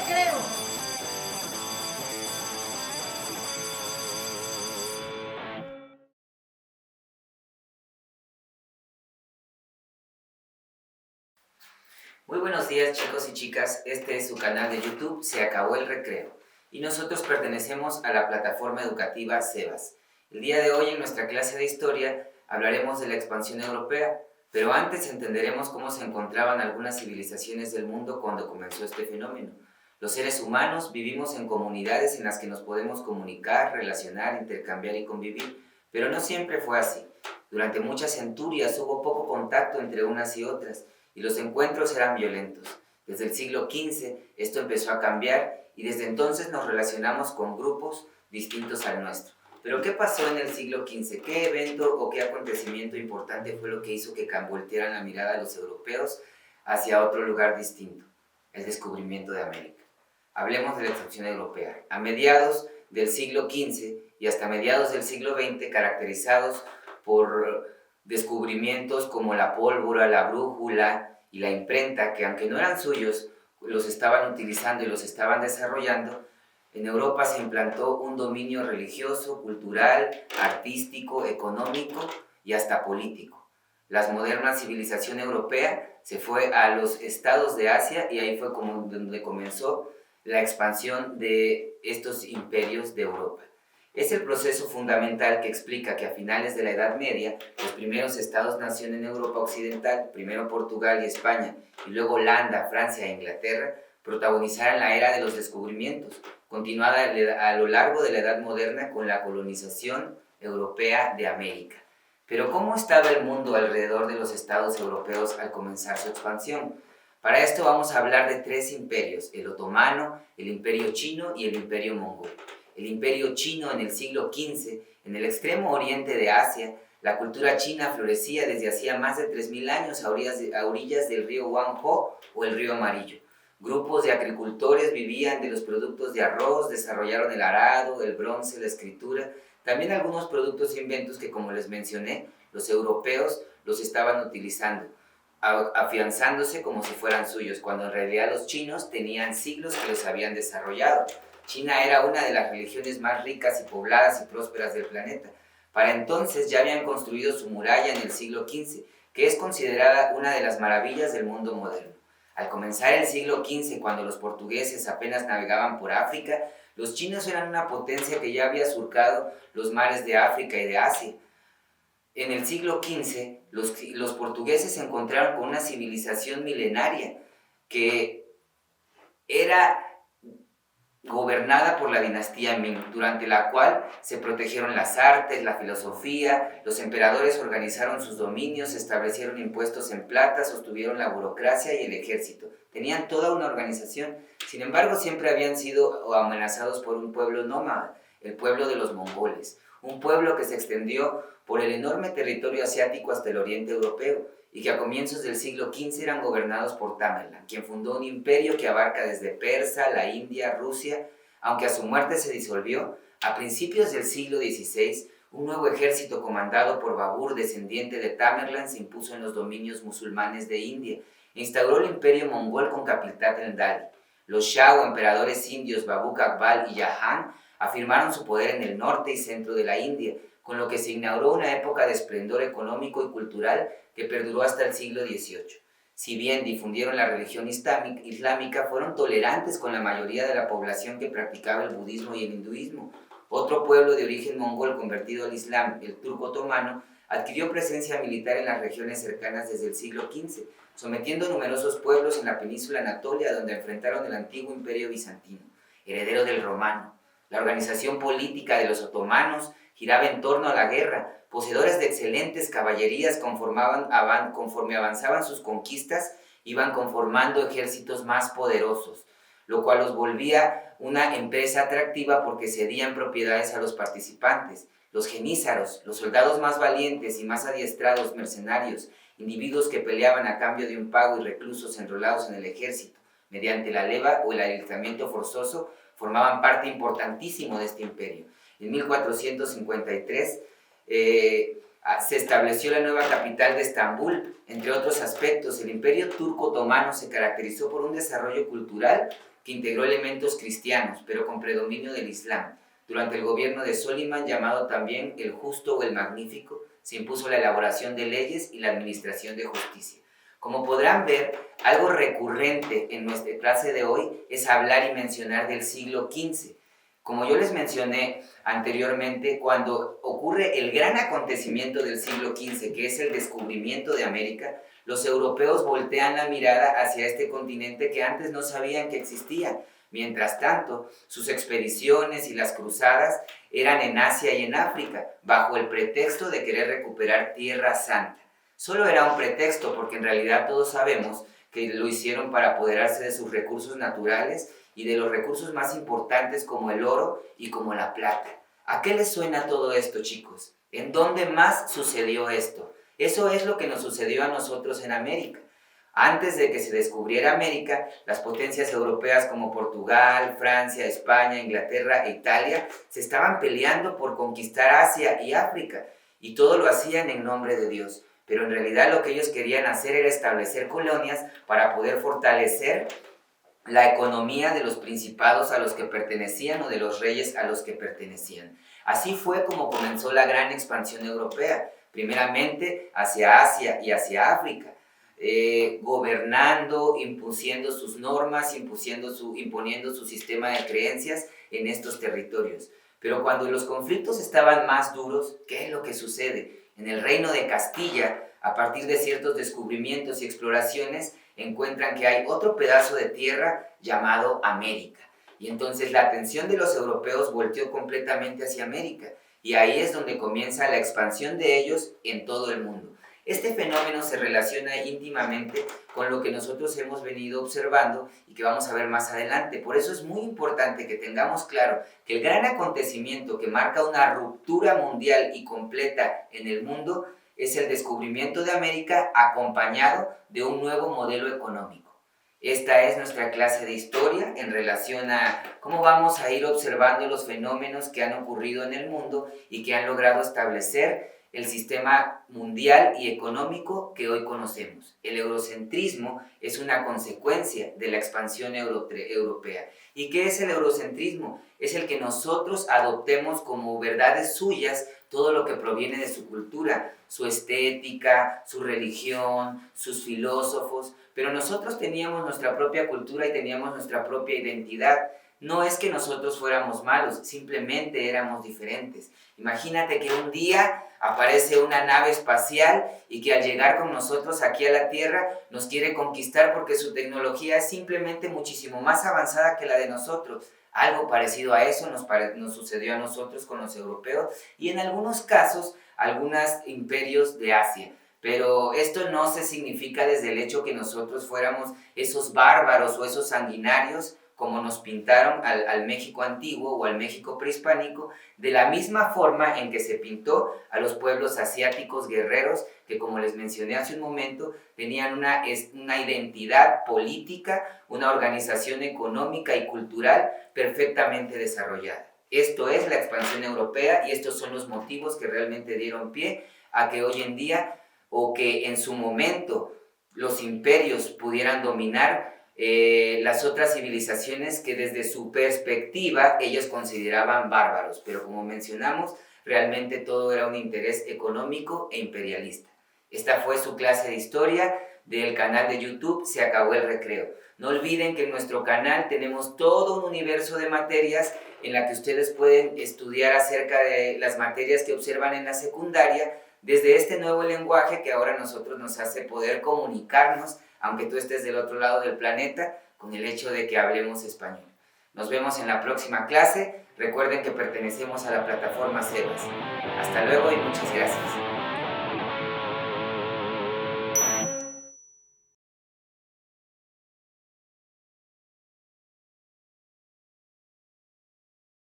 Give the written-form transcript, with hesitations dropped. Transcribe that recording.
recreo. Muy buenos días, chicos y chicas, este es su canal de YouTube Se Acabó el Recreo y nosotros pertenecemos a la plataforma educativa SEBAS. El día de hoy en nuestra clase de historia hablaremos de la expansión europea, pero antes entenderemos cómo se encontraban algunas civilizaciones del mundo cuando comenzó este fenómeno. Los seres humanos vivimos en comunidades en las que nos podemos comunicar, relacionar, intercambiar y convivir, pero no siempre fue así. Durante muchas centurias hubo poco contacto entre unas y otras, y los encuentros eran violentos. Desde el siglo XV esto empezó a cambiar y desde entonces nos relacionamos con grupos distintos al nuestro. Pero ¿qué pasó en el siglo XV? ¿Qué evento o qué acontecimiento importante fue lo que hizo que voltearan la mirada a los europeos hacia otro lugar distinto? El descubrimiento de América. Hablemos de la expansión europea. A mediados del siglo XV y hasta mediados del siglo XX, caracterizados por descubrimientos como la pólvora, la brújula y la imprenta, que aunque no eran suyos, los estaban utilizando y los estaban desarrollando, en Europa se implantó un dominio religioso, cultural, artístico, económico y hasta político. La moderna civilización europea se fue a los estados de Asia y ahí fue como donde comenzó la expansión de estos imperios de Europa. Es el proceso fundamental que explica que a finales de la Edad Media, los primeros estados-nación en Europa Occidental, primero Portugal y España, y luego Holanda, Francia e Inglaterra, protagonizaran la era de los descubrimientos, continuada a lo largo de la Edad Moderna con la colonización europea de América. Pero ¿cómo estaba el mundo alrededor de los estados europeos al comenzar su expansión? Para esto vamos a hablar de tres imperios, el otomano, el imperio chino y el imperio mongol. El imperio chino en el siglo XV, en el extremo oriente de Asia, la cultura china florecía desde hacía más de 3000 años a orillas del río Huanghe o el río Amarillo. Grupos de agricultores vivían de los productos de arroz, desarrollaron el arado, el bronce, la escritura, también algunos productos e inventos que, como les mencioné, los europeos los estaban utilizando, afianzándose como si fueran suyos, cuando en realidad los chinos tenían siglos que los habían desarrollado. China era una de las religiones más ricas y pobladas y prósperas del planeta. Para entonces ya habían construido su muralla en el siglo XV, que es considerada una de las maravillas del mundo moderno. Al comenzar el siglo XV, cuando los portugueses apenas navegaban por África, los chinos eran una potencia que ya había surcado los mares de África y de Asia. En el siglo XV, los portugueses se encontraron con una civilización milenaria que era gobernada por la dinastía Ming, durante la cual se protegieron las artes, la filosofía, los emperadores organizaron sus dominios, establecieron impuestos en plata, sostuvieron la burocracia y el ejército. Tenían toda una organización, sin embargo siempre habían sido amenazados por un pueblo nómada, el pueblo de los mongoles, un pueblo que se extendió por el enorme territorio asiático hasta el oriente europeo, y que a comienzos del siglo XV eran gobernados por Tamerlán, quien fundó un imperio que abarca desde Persia, la India, Rusia, aunque a su muerte se disolvió. A principios del siglo XVI, un nuevo ejército comandado por Babur, descendiente de Tamerlán, se impuso en los dominios musulmanes de India e instauró el imperio mongol con capital en Delhi. Los Shah o emperadores indios Babur Akbar y Jahan afirmaron su poder en el norte y centro de la India, con lo que se inauguró una época de esplendor económico y cultural que perduró hasta el siglo XVIII. Si bien difundieron la religión islámica, fueron tolerantes con la mayoría de la población que practicaba el budismo y el hinduismo. Otro pueblo de origen mongol convertido al islam, el turco otomano, adquirió presencia militar en las regiones cercanas desde el siglo XV, sometiendo numerosos pueblos en la península Anatolia, donde enfrentaron el antiguo imperio bizantino, heredero del romano. La organización política de los otomanos giraba en torno a la guerra. Poseedores de excelentes caballerías, conforme avanzaban sus conquistas, iban conformando ejércitos más poderosos, lo cual los volvía una empresa atractiva porque cedían propiedades a los participantes. Los genízaros, los soldados más valientes y más adiestrados mercenarios, individuos que peleaban a cambio de un pago y reclusos enrolados en el ejército, mediante la leva o el alistamiento forzoso, formaban parte importantísimo de este imperio. En 1453, Se estableció la nueva capital de Estambul. Entre otros aspectos, el Imperio Turco Otomano se caracterizó por un desarrollo cultural que integró elementos cristianos, pero con predominio del Islam. Durante el gobierno de Soliman, llamado también el Justo o el Magnífico, se impuso la elaboración de leyes y la administración de justicia. Como podrán ver, algo recurrente en nuestra clase de hoy es hablar y mencionar del siglo XV. Como yo les mencioné anteriormente, cuando ocurre el gran acontecimiento del siglo XV, que es el descubrimiento de América, los europeos voltean la mirada hacia este continente que antes no sabían que existía. Mientras tanto, sus expediciones y las cruzadas eran en Asia y en África, bajo el pretexto de querer recuperar Tierra Santa. Solo era un pretexto, porque en realidad todos sabemos que lo hicieron para apoderarse de sus recursos naturales y de los recursos más importantes como el oro y como la plata. ¿A qué les suena todo esto, chicos? ¿En dónde más sucedió esto? Eso es lo que nos sucedió a nosotros en América. Antes de que se descubriera América, las potencias europeas como Portugal, Francia, España, Inglaterra e Italia se estaban peleando por conquistar Asia y África, y todo lo hacían en nombre de Dios. Pero en realidad lo que ellos querían hacer era establecer colonias para poder fortalecer la economía de los principados a los que pertenecían o de los reyes a los que pertenecían. Así fue como comenzó la gran expansión europea, primeramente hacia Asia y hacia África, gobernando, impusiendo sus normas, imponiendo su sistema de creencias en estos territorios. Pero cuando los conflictos estaban más duros, ¿qué es lo que sucede? En el reino de Castilla, a partir de ciertos descubrimientos y exploraciones, encuentran que hay otro pedazo de tierra llamado América. Y entonces la atención de los europeos volteó completamente hacia América. Y ahí es donde comienza la expansión de ellos en todo el mundo. Este fenómeno se relaciona íntimamente con lo que nosotros hemos venido observando y que vamos a ver más adelante. Por eso es muy importante que tengamos claro que el gran acontecimiento que marca una ruptura mundial y completa en el mundo es el descubrimiento de América acompañado de un nuevo modelo económico. Esta es nuestra clase de historia en relación a cómo vamos a ir observando los fenómenos que han ocurrido en el mundo y que han logrado establecer el sistema mundial y económico que hoy conocemos. El eurocentrismo es una consecuencia de la expansión europea. ¿Y qué es el eurocentrismo? Es el que nosotros adoptemos como verdades suyas todo lo que proviene de su cultura, su estética, su religión, sus filósofos, pero nosotros teníamos nuestra propia cultura y teníamos nuestra propia identidad. No es que nosotros fuéramos malos, simplemente éramos diferentes. Imagínate que un día aparece una nave espacial y que al llegar con nosotros aquí a la Tierra nos quiere conquistar porque su tecnología es simplemente muchísimo más avanzada que la de nosotros. Algo parecido a eso nos sucedió a nosotros con los europeos y en algunos casos algunos imperios de Asia. Pero esto no se significa desde el hecho que nosotros fuéramos esos bárbaros o esos sanguinarios como nos pintaron al México antiguo o al México prehispánico, de la misma forma en que se pintó a los pueblos asiáticos guerreros que, como les mencioné hace un momento, tenían una identidad política, una organización económica y cultural perfectamente desarrollada. Esto es la expansión europea y estos son los motivos que realmente dieron pie a que hoy en día o que en su momento los imperios pudieran dominar las otras civilizaciones que desde su perspectiva ellos consideraban bárbaros, pero como mencionamos, realmente todo era un interés económico e imperialista. Esta fue su clase de historia del canal de YouTube Se Acabó el Recreo. No olviden que en nuestro canal tenemos todo un universo de materias en la que ustedes pueden estudiar acerca de las materias que observan en la secundaria desde este nuevo lenguaje que ahora a nosotros nos hace poder comunicarnos, aunque tú estés del otro lado del planeta, con el hecho de que hablemos español. Nos vemos en la próxima clase. Recuerden que pertenecemos a la plataforma Sebas. Hasta luego y muchas gracias.